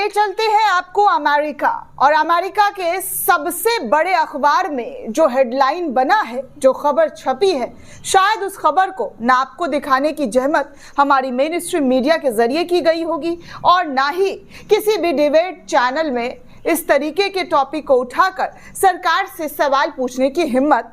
ले चलते हैं आपको अमेरिका, और अमेरिका के सबसे बड़े अखबार में जो हेडलाइन बना है, जो खबर छपी है, शायद उस खबर को ना आपको दिखाने की जहमत हमारी मेन स्ट्रीम मीडिया के जरिए की गई होगी और ना ही किसी भी डिबेट चैनल में इस तरीके के टॉपिक को उठाकर सरकार से सवाल पूछने की हिम्मत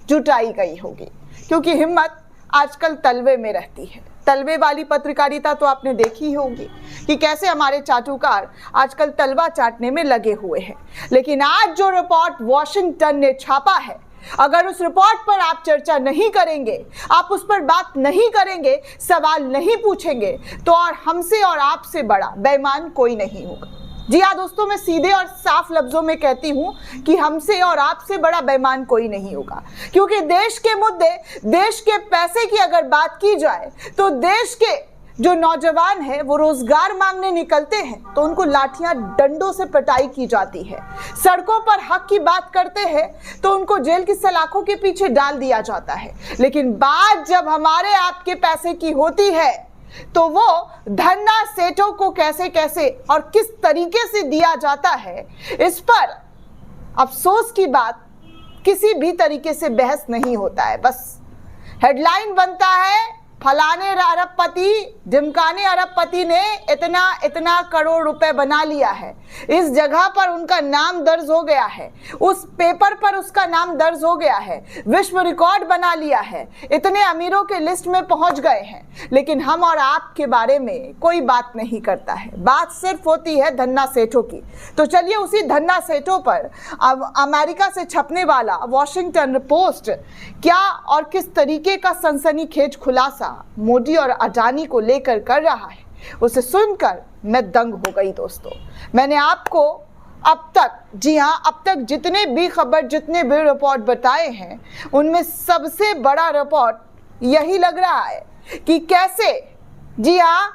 जुटाई गई होगी, क्योंकि हिम्मत आजकल तलवे में रहती है। तलवे वाली पत्रकारिता तो आपने देखी होगी कि कैसे हमारे चाटुकार आजकल तलवा चाटने में लगे हुए हैं। लेकिन आज जो रिपोर्ट वॉशिंगटन ने छापा है, अगर उस रिपोर्ट पर आप चर्चा नहीं करेंगे, आप उस पर बात नहीं करेंगे, सवाल नहीं पूछेंगे, तो और हमसे और आपसे बड़ा बेईमान कोई नहीं होगा। जी हाँ दोस्तों, मैं सीधे और साफ लफ्जों में कहती हूँ कि हमसे और आपसे बड़ा बेईमान कोई नहीं होगा, क्योंकि देश के मुद्दे, देश के पैसे की अगर बात की जाए तो देश के जो नौजवान है वो रोजगार मांगने निकलते हैं तो उनको लाठियां डंडों से पिटाई की जाती है। सड़कों पर हक की बात करते हैं तो उनको जेल की सलाखों के पीछे डाल दिया जाता है। लेकिन बात जब हमारे आपके पैसे की होती है तो वो धन्ना सेठों को कैसे कैसे और किस तरीके से दिया जाता है, इस पर अफसोस की बात किसी भी तरीके से बहस नहीं होता है। बस हेडलाइन बनता है, फलाने अरबपति, ढिमकाने अरबपति ने इतना इतना करोड़ रुपए बना लिया है, इस जगह पर उनका नाम दर्ज हो गया है, उस पेपर पर उसका नाम दर्ज हो गया है, विश्व रिकॉर्ड बना लिया है, इतने अमीरों के लिस्ट में पहुंच गए हैं। लेकिन हम और आपके बारे में कोई बात नहीं करता है, बात सिर्फ होती है धन्ना सेठों की। तो चलिए उसी धन्ना सेठों पर अब अमेरिका से छपने वाला वॉशिंगटन पोस्ट क्या और किस तरीके का सनसनीखेज खुलासा मोदी और अडानी को लेकर कर रहा है, उसे सुनकर मैं दंग हो गई दोस्तों। मैंने आपको अब तक, जी हाँ, अब तक जितने भी खबर, जितने भी रिपोर्ट बताए हैं, उनमें सबसे बड़ा रिपोर्ट यही लग रहा है कि कैसे, जी हाँ,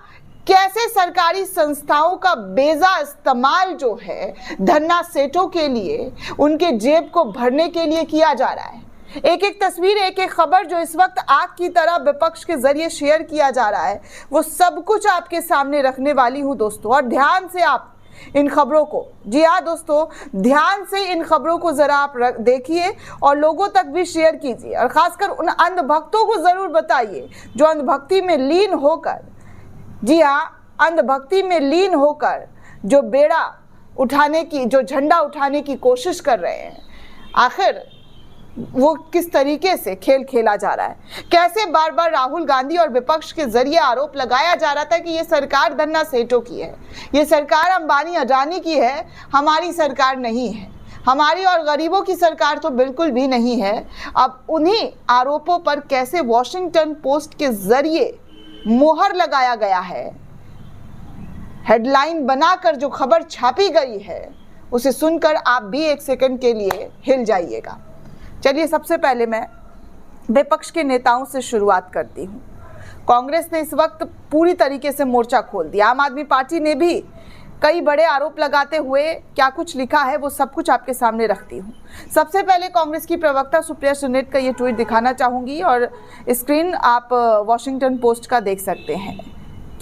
कैसे सरकारी संस्थाओं का बेजा इस्तेमाल जो है धन्ना सेठों के लिए, उनके जेब को भरने के लिए किया जा रहा है। एक एक तस्वीर, एक एक खबर जो इस वक्त आग की तरह विपक्ष के जरिए शेयर किया जा रहा है, वो सब कुछ आपके सामने रखने वाली हूं दोस्तों। और ध्यान से आप इन खबरों को, जी हाँ दोस्तों, ध्यान से इन खबरों को जरा आप देखिए और लोगों तक भी शेयर कीजिए, और खासकर उन अंधभक्तों को जरूर बताइए जो अंधभक्ति में लीन होकर, जी हाँ, अंधभक्ति में लीन होकर जो बेड़ा उठाने की, जो झंडा उठाने की कोशिश कर रहे हैं, आखिर वो किस तरीके से खेल खेला जा रहा है। कैसे बार बार राहुल गांधी और विपक्ष के जरिए आरोप लगाया जा रहा था कि ये सरकार धन्ना सेठों की है, ये सरकार अंबानी अडानी की है, हमारी सरकार नहीं है, हमारी और गरीबों की सरकार तो बिल्कुल भी नहीं है। अब उन्हीं आरोपों पर कैसे वॉशिंगटन पोस्ट के जरिए मोहर लगाया गया है, हेडलाइन बनाकर जो खबर छापी गई है, उसे सुनकर आप भी एक सेकंड के लिए हिल जाइएगा। चलिए सबसे पहले मैं विपक्ष के नेताओं से शुरुआत करती हूँ। कांग्रेस ने इस वक्त पूरी तरीके से मोर्चा खोल दिया। आम आदमी पार्टी ने भी कई बड़े आरोप लगाते हुए क्या कुछ लिखा है वो सब कुछ आपके सामने रखती हूँ। सबसे पहले कांग्रेस की प्रवक्ता सुप्रिया सुनिट का ये ट्वीट दिखाना चाहूँगी, और स्क्रीन आप वॉशिंगटन पोस्ट का देख सकते हैं।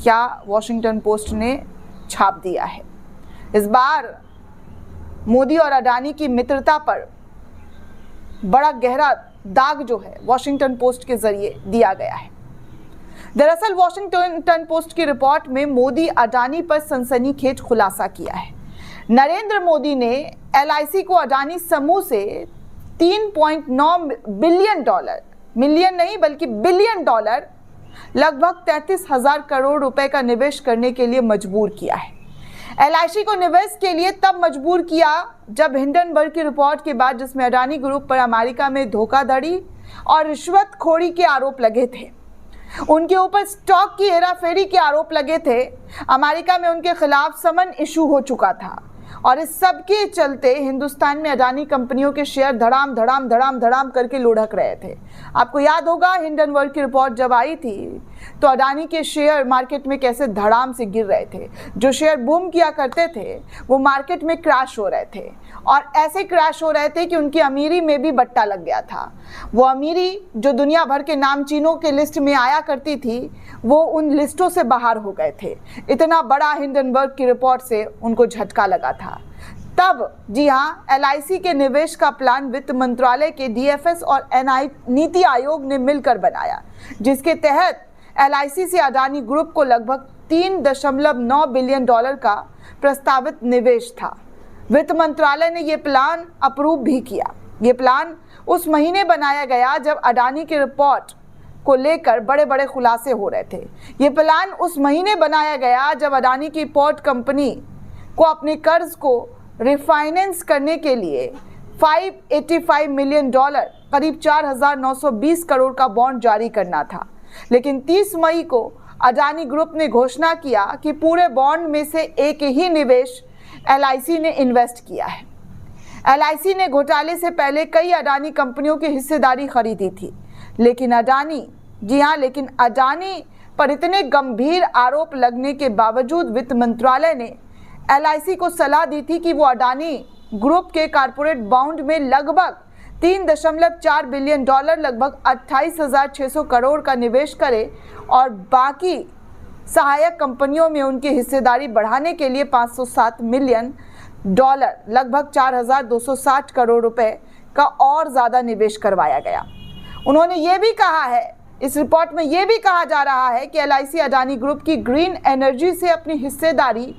क्या वॉशिंगटन पोस्ट ने छाप दिया है। इस बार मोदी और अडानी की मित्रता पर बड़ा गहरा दाग जो है वॉशिंगटन पोस्ट के जरिए दिया गया है। दरअसल वॉशिंगटन पोस्ट की रिपोर्ट में मोदी अडानी पर सनसनीखेज खुलासा किया है। नरेंद्र मोदी ने LIC को अडानी समूह से 3.9 बिलियन डॉलर, मिलियन नहीं बल्कि बिलियन डॉलर, लगभग 33,000 करोड़ रुपए का निवेश करने के लिए मजबूर किया है। LIC को निवेश के लिए तब मजबूर किया जब हिंडनबर्ग की रिपोर्ट के बाद, जिसमें अडानी ग्रुप पर अमेरिका में धोखाधड़ी और रिश्वतखोरी के आरोप लगे थे, उनके ऊपर स्टॉक की हेराफेरी के आरोप लगे थे, अमेरिका में उनके खिलाफ समन इशू हो चुका था, और इस सब के चलते हिंदुस्तान में अडानी कंपनियों के शेयर धड़ाम धड़ाम धड़ाम धड़ाम करके लुढ़क रहे थे। आपको याद होगा हिंडनबर्ग की रिपोर्ट जब आई थी तो अडानी के शेयर मार्केट में कैसे धड़ाम से गिर रहे थे। जो शेयर बूम किया करते थे वो मार्केट में क्रैश हो रहे थे, और ऐसे क्रैश हो रहे थे कि उनकी अमीरी में भी बट्टा लग गया था। वो अमीरी जो दुनिया भर के नामचीनों के लिस्ट में आया करती थी, वो उन लिस्टों से बाहर हो गए थे। इतना बड़ा हिंडनबर्ग की रिपोर्ट से उनको झटका लगा था। तब जी हाँ, LIC के निवेश का प्लान वित्त मंत्रालय के DFS और नीति आयोग ने मिलकर बनाया, जिसके तहत LIC से अडानी ग्रुप को लगभग $3.9 बिलियन का प्रस्तावित निवेश था। वित्त मंत्रालय ने यह प्लान अप्रूव भी किया। ये प्लान उस महीने बनाया गया जब अडानी की रिपोर्ट को लेकर बड़े बड़े खुलासे हो रहे थे। ये प्लान उस महीने बनाया गया जब अडानी की पोर्ट कंपनी को अपने कर्ज को रिफाइनेंस करने के लिए $585 मिलियन करीब 4,920 करोड़ का बॉन्ड जारी करना था। लेकिन 30 मई को अडानी ग्रुप ने घोषणा किया कि पूरे बॉन्ड में से एक ही निवेश LIC ने इन्वेस्ट किया है। LIC ने घोटाले से पहले कई अडानी कंपनियों की हिस्सेदारी खरीदी थी, लेकिन अडानी पर इतने गंभीर आरोप लगने के बावजूद वित्त मंत्रालय ने LIC को सलाह दी थी कि वो अडानी ग्रुप के कॉर्पोरेट बॉन्ड में लगभग $3.4 बिलियन लगभग 28,600 करोड़ का निवेश करे और बाकी सहायक कंपनियों में उनकी हिस्सेदारी बढ़ाने के लिए $507 मिलियन लगभग 4,260 करोड़ रुपए का और ज़्यादा निवेश करवाया गया। उन्होंने ये भी कहा है, इस रिपोर्ट में ये भी कहा जा रहा है कि LIC अडानी ग्रुप की ग्रीन एनर्जी से अपनी हिस्सेदारी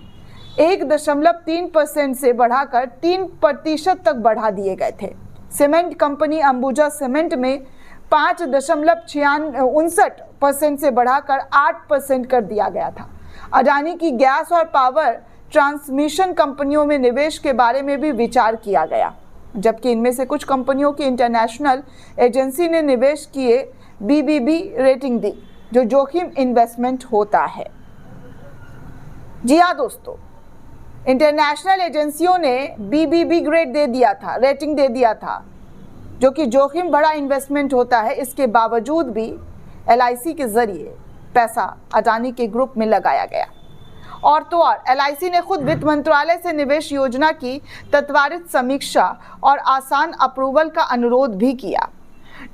1.3% से बढ़ाकर 3% तक बढ़ा दिए गए थे। सीमेंट कंपनी अंबुजा सीमेंट में 5.59% से बढ़ाकर 8% कर दिया गया था। अडानी की गैस और पावर ट्रांसमिशन कंपनियों में निवेश के बारे में भी विचार किया गया, जबकि इनमें से कुछ कंपनियों की इंटरनेशनल एजेंसी ने निवेश किए BBB रेटिंग दी, जो जोखिम इन्वेस्टमेंट होता है। जी हाँ दोस्तों, इंटरनेशनल एजेंसियों ने BBB ग्रेड दे दिया था, रेटिंग दे दिया था, जो कि जोखिम बड़ा इन्वेस्टमेंट होता है। इसके बावजूद भी LIC के जरिए पैसा अडानी के ग्रुप में लगाया गया। और तो और LIC ने खुद वित्त मंत्रालय से निवेश योजना की तत्वारित समीक्षा और आसान अप्रूवल का अनुरोध भी किया।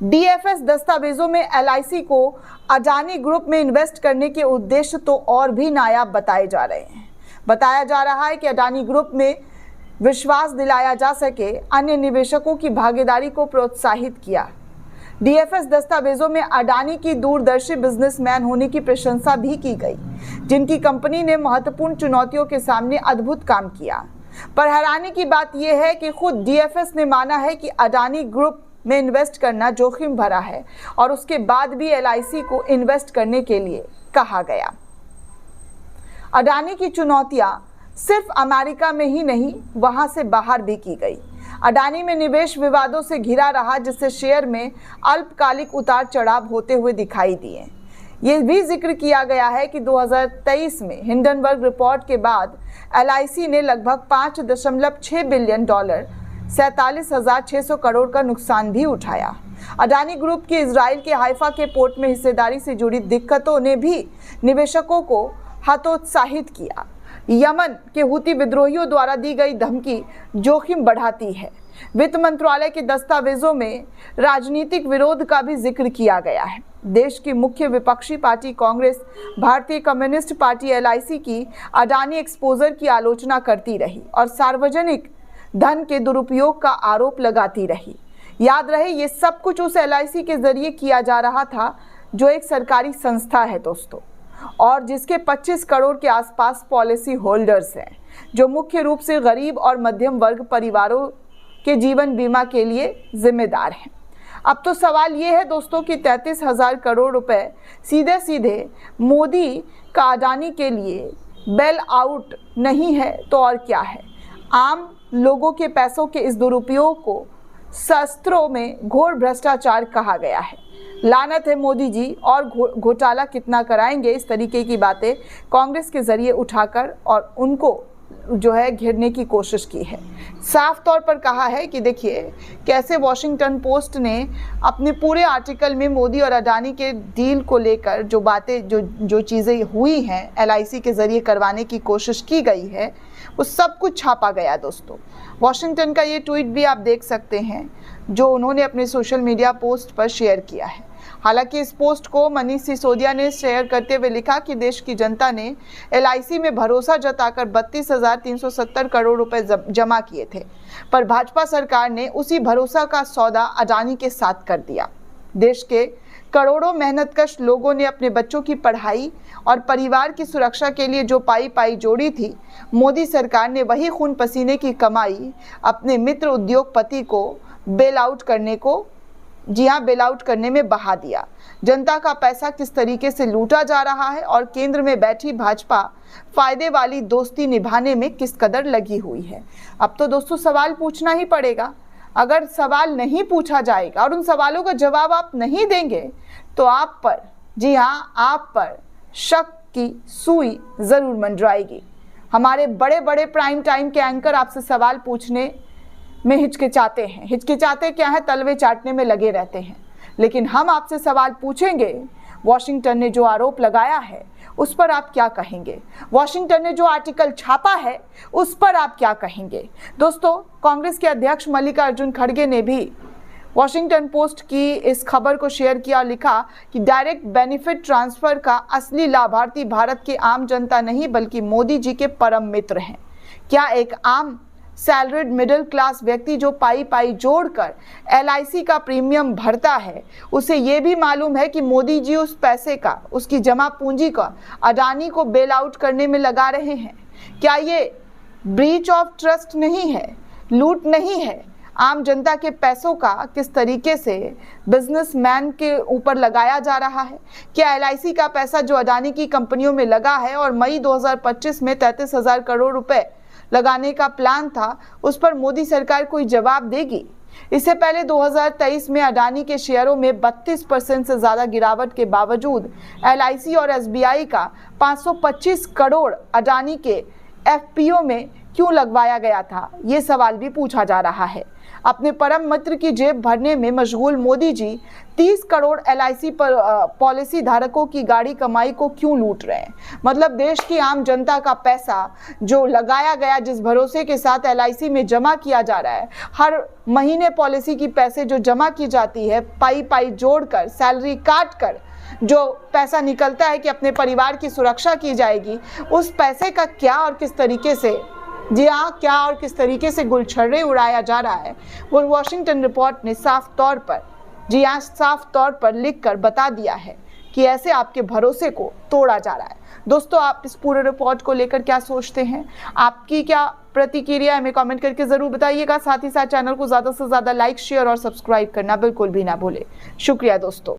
DFS दस्तावेजों में LIC को अडानी ग्रुप में इन्वेस्ट करने के उद्देश्य तो और भी नायाब बताए जा रहे हैं। बताया जा रहा है कि अडानी ग्रुप में विश्वास दिलाया जा सके, अन्य निवेशकों की भागीदारी को प्रोत्साहित किया। DFS दस्तावेजों में अडानी की दूरदर्शी बिजनेसमैन होने की प्रशंसा भी की गई, जिनकी कंपनी ने महत्वपूर्ण चुनौतियों के सामने अद्भुत काम किया। पर हैरानी की बात यह है कि खुद DFS ने माना है कि अडानी ग्रुप में इन्वेस्ट करना जोखिम भरा है, और उसके बाद भी LIC को इन्वेस्ट करने के लिए कहा गया। अडानी की चुनौतियां सिर्फ अमेरिका में ही नहीं, वहां से बाहर भी की गई। अडानी में निवेश विवादों से घिरा रहा, जिससे शेयर में अल्पकालिक उतार चढ़ाव होते हुए दिखाई दिए। ये भी जिक्र किया गया है कि 2023 में हिंडनबर्ग रिपोर्ट के बाद LIC ने लगभग $5.6 बिलियन 47,600 करोड़ का नुकसान भी उठाया। अडानी ग्रुप की इजराइल के हाइफा के पोर्ट में हिस्सेदारी से जुड़ी दिक्कतों ने भी निवेशकों को हतोत्साहित किया। यमन के हुती विद्रोहियों द्वारा दी गई धमकी जोखिम बढ़ाती है। वित्त मंत्रालय के दस्तावेजों में राजनीतिक विरोध का भी जिक्र किया गया है। देश की मुख्य विपक्षी पार्टी कांग्रेस भारतीय कम्युनिस्ट पार्टी LIC की अडानी एक्सपोजर की आलोचना करती रही और सार्वजनिक धन के दुरुपयोग का आरोप लगाती रही। याद रहे, ये सब कुछ उस LIC के जरिए किया जा रहा था जो एक सरकारी संस्था है दोस्तों, और जिसके 25 करोड़ के आसपास पॉलिसी होल्डर्स हैं, जो मुख्य रूप से गरीब और मध्यम वर्ग परिवारों के जीवन बीमा के लिए जिम्मेदार हैं। अब तो सवाल ये है दोस्तों कि 33,000 करोड़ रुपए सीधे सीधे मोदी का अडानी के लिए बेल आउट नहीं है तो और क्या है। आम लोगों के पैसों के इस दुरुपयोग को शास्त्रों में घोर भ्रष्टाचार कहा गया है। लानत है मोदी जी, और घोटाला कितना कराएंगे, इस तरीके की बातें कांग्रेस के जरिए उठाकर और उनको जो है घेरने की कोशिश की है। साफ तौर पर कहा है कि देखिए कैसे वॉशिंगटन पोस्ट ने अपने पूरे आर्टिकल में मोदी और अडानी के डील को लेकर जो बातें जो चीज़ें हुई हैं LIC के ज़रिए करवाने की कोशिश की गई है वो सब कुछ छापा गया दोस्तों। वॉशिंगटन का ये ट्वीट भी आप देख सकते हैं जो उन्होंने अपने सोशल मीडिया पोस्ट पर शेयर किया है। हालांकि इस पोस्ट को मनीष सिसोदिया ने शेयर करते हुए लिखा कि देश की जनता ने LIC में भरोसा जताकर 32,370 करोड़ रुपए जमा किए थे, पर भाजपा सरकार ने उसी भरोसा का सौदा अडानी के साथ कर दिया। देश के करोड़ों मेहनतकश लोगों ने अपने बच्चों की पढ़ाई और परिवार की सुरक्षा के लिए जो पाई जोड़ी थी, मोदी सरकार ने वही खून पसीने की कमाई अपने मित्र उद्योगपति को बेल आउट करने में बहा दिया। जनता का पैसा किस तरीके से लूटा जा रहा है और केंद्र में बैठी भाजपा फायदे वाली दोस्ती निभाने में किस कदर लगी हुई है। अब तो दोस्तों सवाल पूछना ही पड़ेगा। अगर सवाल नहीं पूछा जाएगा और उन सवालों का जवाब आप नहीं देंगे तो आप पर, जी हाँ आप पर शक की सुई जरूर मंडराएगी। हमारे बड़े बड़े प्राइम टाइम के एंकर आपसे सवाल पूछने में हिचकिचाते क्या है, तलवे चाटने में लगे रहते हैं। लेकिन हम आपसे सवाल पूछेंगे, वॉशिंगटन ने जो आरोप लगाया है उस पर आप क्या कहेंगे? वॉशिंगटन ने जो आर्टिकल छापा है उस पर आप क्या कहेंगे? दोस्तों, कांग्रेस के अध्यक्ष मल्लिकार्जुन खड़गे ने भी वॉशिंगटन पोस्ट की इस खबर को शेयर किया और लिखा कि डायरेक्ट बेनिफिट ट्रांसफर का असली लाभार्थी भारत की आम जनता नहीं बल्कि मोदी जी के परम मित्र हैं। क्या एक आम सैलरीड मिडिल क्लास व्यक्ति जो पाई जोड़कर LIC का प्रीमियम भरता है, उसे ये भी मालूम है कि मोदी जी उस पैसे का, उसकी जमा पूंजी का अडानी को बेल आउट करने में लगा रहे हैं? क्या ये ब्रीच ऑफ ट्रस्ट नहीं है, लूट नहीं है? आम जनता के पैसों का किस तरीके से बिजनेसमैन के ऊपर लगाया जा रहा है? क्या LIC का पैसा जो अडानी की कंपनियों में लगा है और मई 2025 में 33,000 करोड़ रुपए लगाने का प्लान था, उस पर मोदी सरकार कोई जवाब देगी? इससे पहले 2023 में अडानी के शेयरों में 32% से ज़्यादा गिरावट के बावजूद LIC और SBI का 525 करोड़ अडानी के FPO में क्यों लगवाया गया था, ये सवाल भी पूछा जा रहा है। अपने परम मित्र की जेब भरने में मशगूल मोदी जी 30 करोड़ LIC पर पॉलिसी धारकों की गाढ़ी कमाई को क्यों लूट रहे हैं? मतलब देश की आम जनता का पैसा जो लगाया गया, जिस भरोसे के साथ LIC में जमा किया जा रहा है, हर महीने पॉलिसी की पैसे जो जमा की जाती है, पाई जोड़कर, सैलरी काट कर जो पैसा निकलता है कि अपने परिवार की सुरक्षा की जाएगी, उस पैसे का क्या और किस तरीके से, जी हाँ क्या और किस तरीके से गुलछर्रे उड़ाया जा रहा है, वो वॉशिंगटन रिपोर्ट ने साफ तौर पर, जी हाँ साफ तौर पर लिखकर बता दिया है कि ऐसे आपके भरोसे को तोड़ा जा रहा है। दोस्तों, आप इस पूरे रिपोर्ट को लेकर क्या सोचते हैं? आपकी क्या प्रतिक्रिया हमें कमेंट करके जरूर बताइएगा। साथ ही साथ चैनल को ज़्यादा से ज़्यादा लाइक, शेयर और सब्सक्राइब करना बिल्कुल भी ना भूलें। शुक्रिया दोस्तों।